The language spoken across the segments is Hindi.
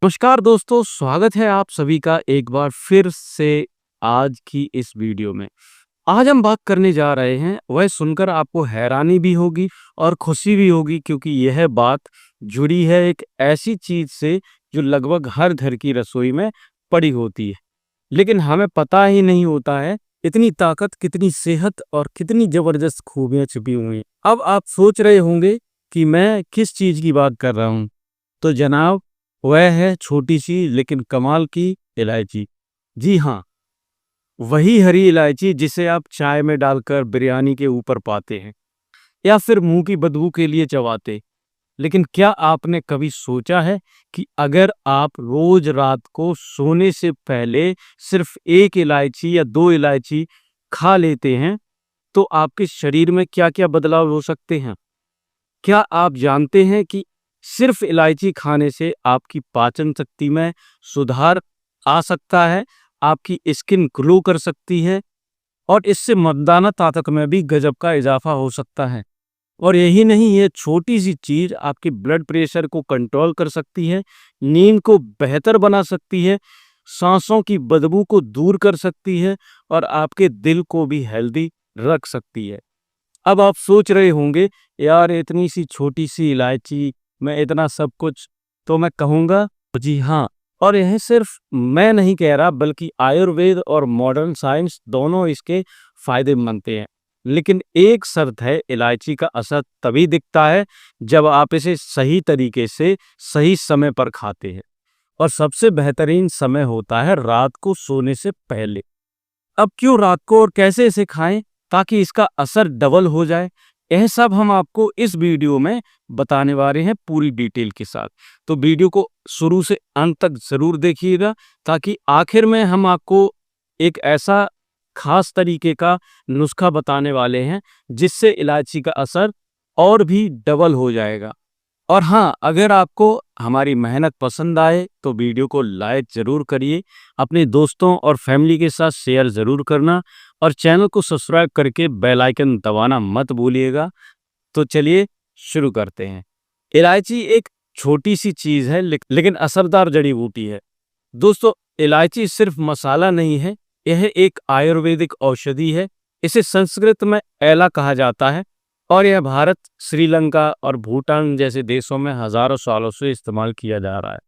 नमस्कार दोस्तों, स्वागत है आप सभी का एक बार फिर से आज की इस वीडियो में। आज हम बात करने जा रहे हैं, वह सुनकर आपको हैरानी भी होगी और खुशी भी होगी क्योंकि यह बात जुड़ी है एक ऐसी चीज से जो लगभग हर घर की रसोई में पड़ी होती है, लेकिन हमें पता ही नहीं होता है इतनी ताकत, कितनी सेहत और कितनी जबरदस्त खूबियां छुपी हुई हैं। अब आप सोच रहे होंगे कि मैं किस चीज की बात कर रहा हूं, तो जनाब वह है छोटी सी लेकिन कमाल की इलायची। जी हाँ, वही हरी इलायची जिसे आप चाय में डालकर बिरयानी के ऊपर पाते हैं या फिर मुंह की बदबू के लिए चबाते। लेकिन क्या आपने कभी सोचा है कि अगर आप रोज रात को सोने से पहले सिर्फ एक इलायची या दो इलायची खा लेते हैं तो आपके शरीर में क्या-क्या बदलाव हो सकते हैं? क्या आप जानते हैं कि सिर्फ इलायची खाने से आपकी पाचन शक्ति में सुधार आ सकता है, आपकी स्किन ग्लो कर सकती है और इससे मर्दाना ताकत में भी गजब का इजाफा हो सकता है। और यही नहीं, ये छोटी सी चीज आपके ब्लड प्रेशर को कंट्रोल कर सकती है, नींद को बेहतर बना सकती है, सांसों की बदबू को दूर कर सकती है और आपके दिल को भी हेल्दी रख सकती है। अब आप सोच रहे होंगे, यार इतनी सी छोटी सी इलायची में इतना सब कुछ, तो मैं कहूँगा जी हाँ। और यह सिर्फ मैं नहीं कह रहा बल्कि आयुर्वेद और मॉडर्न साइंस दोनों इसके फायदे मानते हैं। लेकिन एक शर्त है, इलायची का असर तभी दिखता है जब आप इसे सही तरीके से सही समय पर खाते हैं। और सबसे बेहतरीन समय होता है रात को सोने से पहले। अब क्यों रात को और कैसे इसे खाएं ताकि इसका असर डबल हो जाए, यह सब हम आपको इस वीडियो में बताने वाले हैं पूरी डिटेल के साथ। तो वीडियो को शुरू से अंत तक जरूर देखिएगा ताकि आखिर में हम आपको एक ऐसा खास तरीके का नुस्खा बताने वाले हैं जिससे इलायची का असर और भी डबल हो जाएगा। और हाँ, अगर आपको हमारी मेहनत पसंद आए तो वीडियो को लाइक ज़रूर करिए, अपने दोस्तों और फैमिली के साथ शेयर ज़रूर करना और चैनल को सब्सक्राइब करके बेल आइकन दबाना मत भूलिएगा। तो चलिए शुरू करते हैं। इलायची एक छोटी सी चीज़ है लेकिन असरदार जड़ी बूटी है। दोस्तों, इलायची सिर्फ मसाला नहीं है, यह एक आयुर्वेदिक औषधि है। इसे संस्कृत में एला कहा जाता है और यह भारत, श्रीलंका और भूटान जैसे देशों में हजारों सालों से इस्तेमाल किया जा रहा है।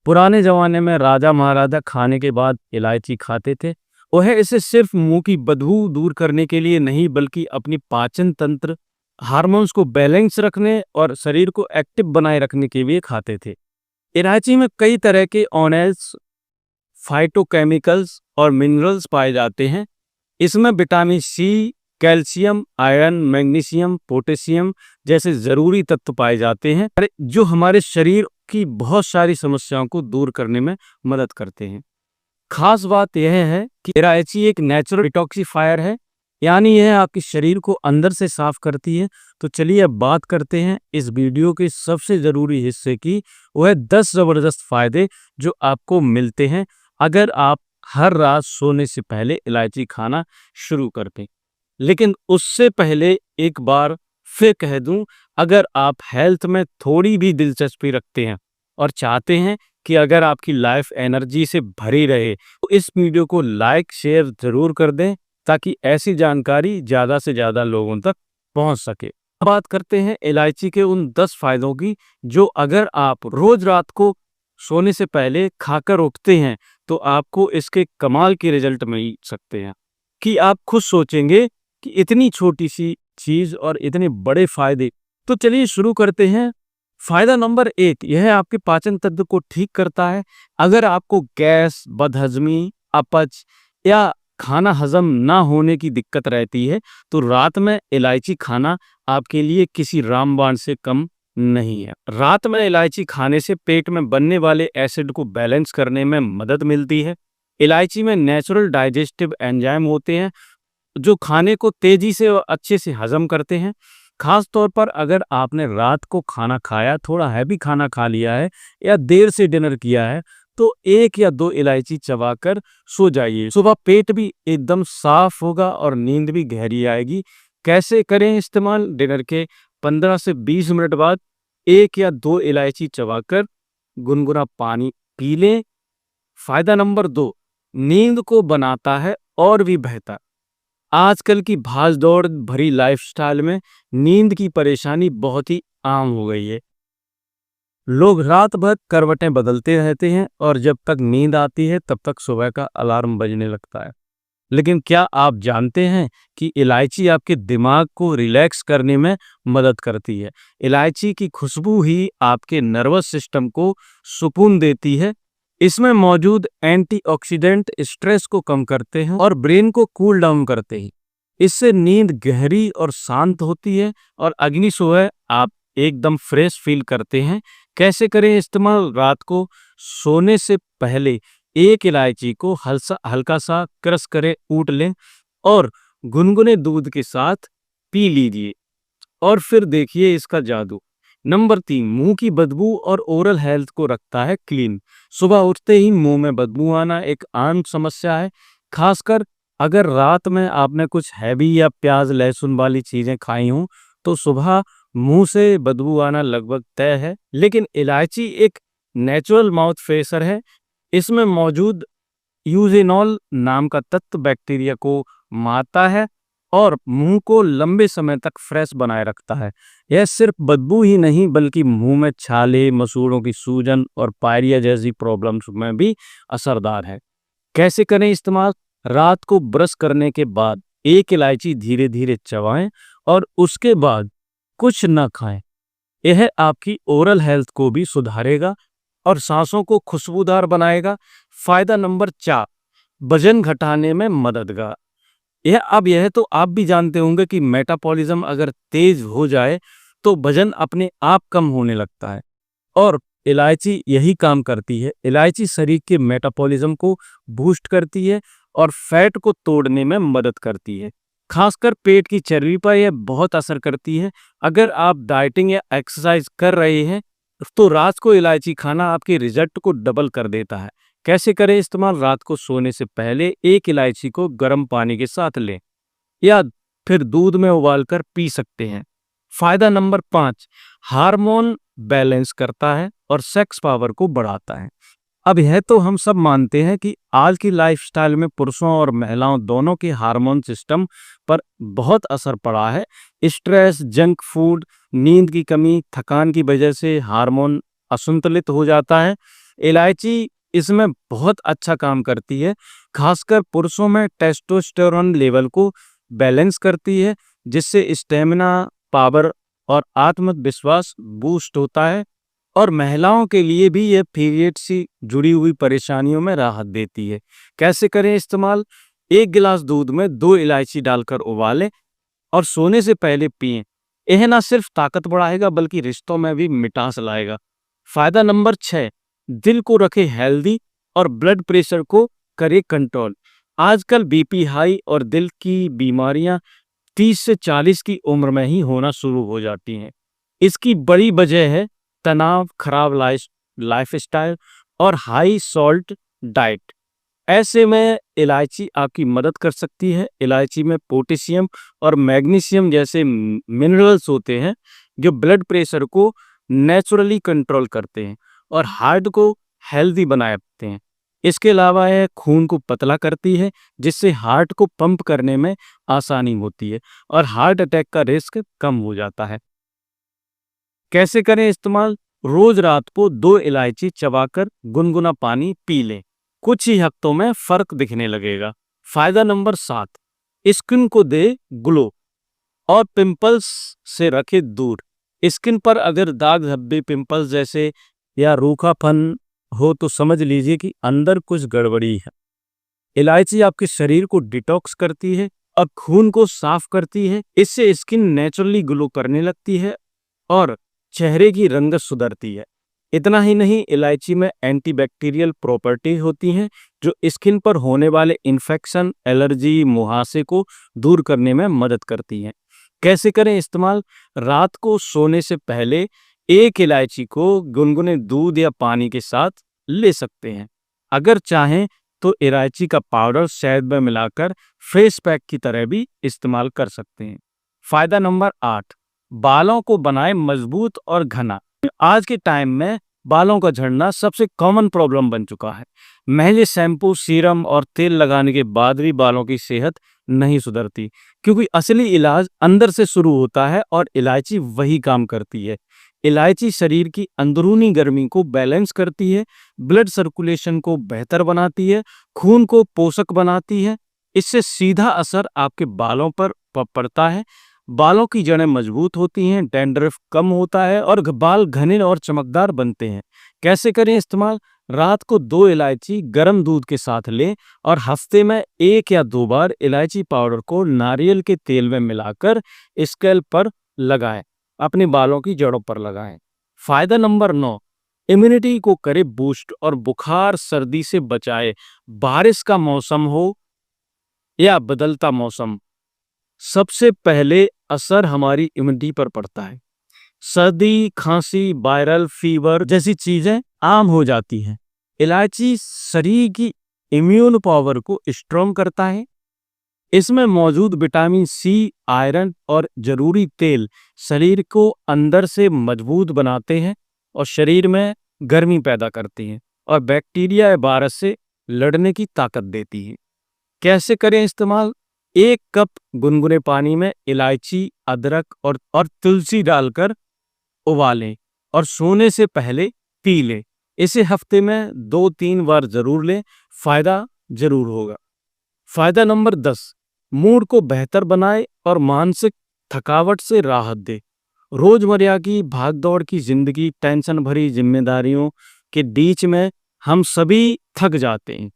पुराने जमाने में राजा महाराजा खाने के बाद इलायची खाते थे। वह इसे सिर्फ मुंह की बदबू दूर करने के लिए नहीं बल्कि अपनी पाचन तंत्र, हार्मोन्स को बैलेंस रखने और शरीर को एक्टिव बनाए रखने के लिए खाते थे। इलायची में कई तरह के ऑनेल्स, फाइटोकेमिकल्स और मिनरल्स पाए जाते हैं। इसमें vitamin C, calcium, iron, magnesium, potassium जैसे जरूरी तत्व पाए जाते हैं जो हमारे शरीर की बहुत सारी समस्याओं को दूर करने में मदद करते हैं। खास बात यह है कि इलायची एक नेचुरल डिटॉक्सिफायर है, यानी यह आपके शरीर को अंदर से साफ करती है। तो चलिए अब बात करते हैं इस वीडियो के सबसे जरूरी हिस्से की, वह 10 जबरदस्त फायदे जो आपको मिलते हैं अगर आप हर रात सोने से पहले इलायची खाना शुरू करते हैं। लेकिन उससे पहले एक बार फिर कह दूं, अगर आप हेल्थ में थोड़ी भी दिलचस्पी रखते हैं और चाहते हैं कि अगर आपकी लाइफ एनर्जी से भरी रहे तो इस वीडियो को लाइक शेयर जरूर कर दें ताकि ऐसी जानकारी ज़्यादा से ज़्यादा लोगों तक पहुंच सके। अब बात करते हैं इलायची के उन 10 फायदों की जो अगर आप रोज रात को सोने से पहले खाकर उठते हैं तो आपको इसके कमाल के रिजल्ट मिल सकते हैं कि आप खुद सोचेंगे कि इतनी छोटी सी चीज और इतने बड़े फायदे। तो चलिए शुरू करते हैं। फायदा नंबर 1, यह आपके पाचन तंत्र को ठीक करता है। अगर आपको गैस, बदहजमी, अपच या खाना हजम ना होने की दिक्कत रहती है तो रात में इलायची खाना आपके लिए किसी रामबाण से कम नहीं है। रात में इलायची खाने से पेट में बनने वाले एसिड को बैलेंस करने में मदद मिलती है। इलायची में नेचुरल डाइजेस्टिव एंजाइम होते हैं जो खाने को तेजी से और अच्छे से हजम करते हैं। खास तौर पर अगर आपने रात को खाना खाया, थोड़ा हैवी खाना खा लिया है या देर से डिनर किया है तो 1 या 2 इलायची चबाकर सो जाइए। सुबह पेट भी एकदम साफ होगा और नींद भी गहरी आएगी। कैसे करें इस्तेमाल? डिनर के 15 से 20 मिनट बाद 1 या 2 इलायची चबाकर गुनगुना पानी पी लें। फायदा नंबर 2, नींद को बनाता है और भी बेहतर। आजकल की भाग-दौड़ भरी लाइफस्टाइल में नींद की परेशानी बहुत ही आम हो गई है। लोग रात भर करवटें बदलते रहते हैं और जब तक नींद आती है तब तक सुबह का अलार्म बजने लगता है। लेकिन क्या आप जानते हैं कि इलायची आपके दिमाग को रिलैक्स करने में मदद करती है। इलायची की खुशबू ही आपके नर्वस सिस्टम को सुकून देती है। इसमें मौजूद एंटीऑक्सीडेंट स्ट्रेस को कम करते हैं और ब्रेन को कूल डाउन करते हैं। इससे नींद गहरी और शांत होती है और अगली सुबह आप एकदम फ्रेश फील करते हैं। कैसे करें इस्तेमाल? रात को सोने से पहले एक इलायची को हल्का सा क्रश करें, कूट लें और गुनगुने दूध के साथ पी लीजिए और फिर देखिए इसका जादू। नंबर 3, मुंह की बदबू और ओरल हेल्थ को रखता है क्लीन। सुबह उठते ही मुंह में बदबू आना एक आम समस्या है, खासकर अगर रात में आपने कुछ हैवी या प्याज लहसुन वाली चीजें खाई हों तो सुबह मुंह से बदबू आना लगभग तय है। लेकिन इलायची एक नेचुरल माउथ फ्रेशर है। इसमें मौजूद यूजेनॉल नाम का तत्व बैक्टीरिया को मारता है और मुंह को लंबे समय तक फ्रेश बनाए रखता है। यह सिर्फ बदबू ही नहीं बल्कि मुंह में छाले, मसूड़ों की सूजन और पायरिया जैसी प्रॉब्लम्स में भी असरदार है। कैसे करें इस्तेमाल? रात को ब्रश करने के बाद एक इलायची धीरे धीरे चबाएं और उसके बाद कुछ न खाएं। यह आपकी ओरल हेल्थ को भी सुधारेगा और सांसों को खुशबूदार बनाएगा। फायदा नंबर 4, वजन घटाने में मददगार। यह तो आप भी जानते होंगे कि मेटाबॉलिज्म अगर तेज हो जाए तो वजन अपने आप कम होने लगता है और इलायची यही काम करती है। इलायची शरीर के मेटाबॉलिज्म को बूस्ट करती है और फैट को तोड़ने में मदद करती है। खासकर पेट की चर्बी पर यह बहुत असर करती है। अगर आप डाइटिंग या एक्सरसाइज कर रहे हैं तो रात को इलायची खाना आपके रिजल्ट को डबल कर देता है। कैसे करें इस्तेमाल? रात को सोने से पहले एक इलायची को गर्म पानी के साथ लें या फिर दूध में उबालकर पी सकते हैं। फायदा नंबर 5, हार्मोन बैलेंस करता है और सेक्स पावर को बढ़ाता है। अब यह तो हम सब मानते हैं कि आज की लाइफस्टाइल में पुरुषों और महिलाओं दोनों के हार्मोन सिस्टम पर बहुत असर पड़ा है। स्ट्रेस, जंक फूड, नींद की कमी, थकान की वजह से हार्मोन असंतुलित हो जाता है। इलायची इसमें बहुत अच्छा काम करती है। खासकर पुरुषों में टेस्टोस्टेरोन लेवल को बैलेंस करती है जिससे स्टेमिना, पावर और आत्मविश्वास बूस्ट होता है और महिलाओं के लिए भी यह पीरियड से जुड़ी हुई परेशानियों में राहत देती है। कैसे करें इस्तेमाल? एक गिलास दूध में 2 इलायची डालकर उबालें और सोने से पहले पिएं। यह ना सिर्फ ताकत बढ़ाएगा बल्कि रिश्तों में भी मिठास लाएगा। फायदा नंबर 6, दिल को रखे हेल्दी और ब्लड प्रेशर को करे कंट्रोल। आजकल बीपी हाई और दिल की बीमारियां 30 से 40 की उम्र में ही होना शुरू हो जाती हैं। इसकी बड़ी वजह है तनाव, खराब लाइफस्टाइल और हाई सॉल्ट डाइट। ऐसे में इलायची आपकी मदद कर सकती है। इलायची में पोटेशियम और मैग्नीशियम जैसे मिनरल्स होते हैं जो ब्लड प्रेशर को नेचुरली कंट्रोल करते हैं और हार्ट को हेल्दी बनाए रखते हैं। इसके अलावा यह खून को पतला करती है जिससे हार्ट को पंप करने में आसानी होती है और हार्ट अटैक का रिस्क कम हो जाता है। कैसे करें इस्तेमाल? रोज रात को 2 इलायची चबाकर गुनगुना पानी पी लें। कुछ ही हफ्तों में फर्क दिखने लगेगा। फायदा नंबर 7, स्किन को दे ग्लो और पिंपल्स से रखे दूर। स्किन पर अगर दाग धब्बे, पिंपल्स जैसे या रूखापन हो तो समझ लीजिए कि अंदर कुछ गड़बड़ी है। इलायची आपके शरीर को डिटॉक्स करती है और खून को साफ करती है। इससे स्किन नेचुरली ग्लो करने लगती है और चेहरे की रंगत सुधरती है। इतना ही नहीं, इलायची में एंटीबैक्टीरियल प्रॉपर्टी होती हैं जो स्किन पर होने वाले इन्फेक्शन, एलर्जी, मुहासे को दूर करने में मदद करती हैं। कैसे करें इस्तेमाल? रात को सोने से पहले एक इलायची को गुनगुने दूध या पानी के साथ ले सकते हैं। अगर चाहें तो इलायची का पाउडर शहद में मिलाकर फेस पैक की तरह भी इस्तेमाल कर सकते हैं। फायदा नंबर 8, बालों को बनाए मजबूत और घना। आज के टाइम में बालों का झड़ना सबसे कॉमन प्रॉब्लम बन चुका है। महंगे शैम्पू, सीरम और तेल लगाने के बाद भी बालों की सेहत नहीं सुधरती, क्योंकि असली इलाज अंदर से शुरू होता है और इलायची वही काम करती है। इलायची शरीर की अंदरूनी गर्मी को बैलेंस करती है, ब्लड सर्कुलेशन को बेहतर बनाती है, खून को पोषक बनाती है। इससे सीधा असर आपके बालों पर पड़ता है। बालों की जड़ें मजबूत होती हैं, डैंड्रफ कम होता है और बाल घने और चमकदार बनते हैं। कैसे करें इस्तेमाल? रात को 2 इलायची गर्म दूध के साथ लें और हफ्ते में 1 या 2 बार इलायची पाउडर को नारियल के तेल में मिलाकर स्कैल्प पर लगाएं, अपने बालों की जड़ों पर लगाएं। फायदा नंबर 9, इम्यूनिटी को करे बूस्ट और बुखार सर्दी से बचाए। बारिश का मौसम हो या बदलता मौसम, सबसे पहले असर हमारी इम्यूनिटी पर पड़ता है। सर्दी, खांसी, वायरल फीवर जैसी चीजें आम हो जाती हैं। इलायची शरीर की इम्यून पावर को स्ट्रॉन्ग करता है। इसमें मौजूद विटामिन सी, आयरन और जरूरी तेल शरीर को अंदर से मजबूत बनाते हैं और शरीर में गर्मी पैदा करती हैं और बैक्टीरिया या वायरस से लड़ने की ताकत देती है। कैसे करें इस्तेमाल? 1 कप गुनगुने पानी में इलायची, अदरक और तुलसी डालकर उबालें और सोने से पहले पी लें। इसे हफ्ते में 2-3 बार जरूर लें, फायदा जरूर होगा। फायदा नंबर 10, मूड को बेहतर बनाए और मानसिक थकावट से राहत दे। रोजमर्रा की भागदौड़ की जिंदगी, टेंशन भरी जिम्मेदारियों के बीच में हम सभी थक जाते हैं,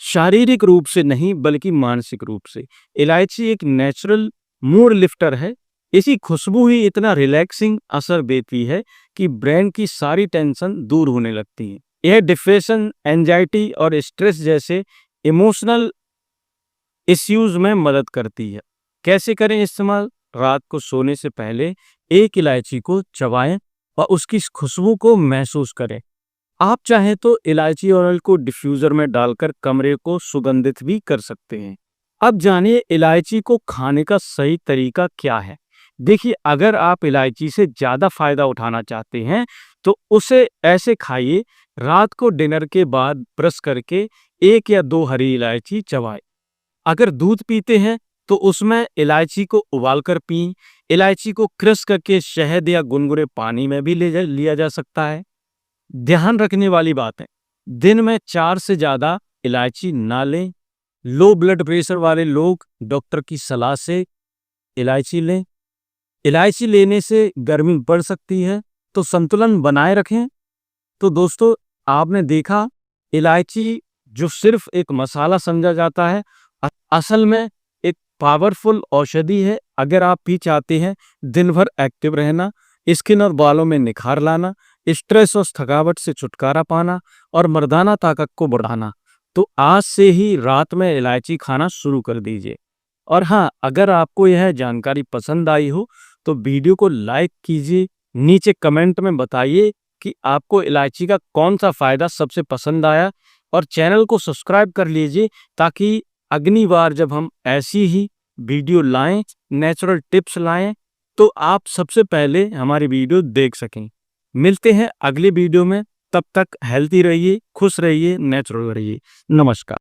शारीरिक रूप से नहीं बल्कि मानसिक रूप से। इलायची एक नेचुरल मूड लिफ्टर है। इसी खुशबू ही इतना रिलैक्सिंग असर देती है कि ब्रेन की सारी टेंशन दूर होने लगती है। यह डिप्रेशन, एंजाइटी और स्ट्रेस जैसे इमोशनल इश्यूज में मदद करती है। कैसे करें इस्तेमाल? रात को सोने से पहले 1 इलायची को चबाएं और उसकी खुशबू को महसूस करें। आप चाहें तो इलायची ऑयल को डिफ्यूजर में डालकर कमरे को सुगंधित भी कर सकते हैं। अब जानिए इलायची को खाने का सही तरीका क्या है। देखिए, अगर आप इलायची से ज्यादा फायदा उठाना चाहते हैं तो उसे ऐसे खाइए। रात को डिनर के बाद ब्रश करके 1 या 2 हरी इलायची चबाएं। अगर दूध पीते हैं तो उसमें इलायची को उबालकर पिएं। इलायची को क्रश करके शहद या गुनगुने पानी में भी लिया जा सकता है। ध्यान रखने वाली बात है, दिन में 4 से ज्यादा इलायची ना लें। लो ब्लड प्रेशर वाले लोग डॉक्टर की सलाह से इलायची लें। इलायची लेने से गर्मी बढ़ सकती है, तो संतुलन बनाए रखें। तो दोस्तों, आपने देखा, इलायची जो सिर्फ एक मसाला समझा जाता है, असल में एक पावरफुल औषधि है। अगर आप भी चाहते हैं दिन भर एक्टिव रहना, स्किन और बालों में निखार लाना, स्ट्रेस और थकावट से छुटकारा पाना और मर्दाना ताकत को बढ़ाना, तो आज से ही रात में इलायची खाना शुरू कर दीजिए। और हाँ, अगर आपको यह जानकारी पसंद आई हो तो वीडियो को लाइक कीजिए। नीचे कमेंट में बताइए कि आपको इलायची का कौन सा फायदा सबसे पसंद आया, और चैनल को सब्सक्राइब कर लीजिए ताकि अगली बार जब हम ऐसी ही वीडियो लाएं, नेचुरल टिप्स लाएं, तो आप सबसे पहले हमारी वीडियो देख सकें। मिलते हैं अगले वीडियो में, तब तक हेल्थी रहिए, खुश रहिए, नेचुरल रहिए। नमस्कार।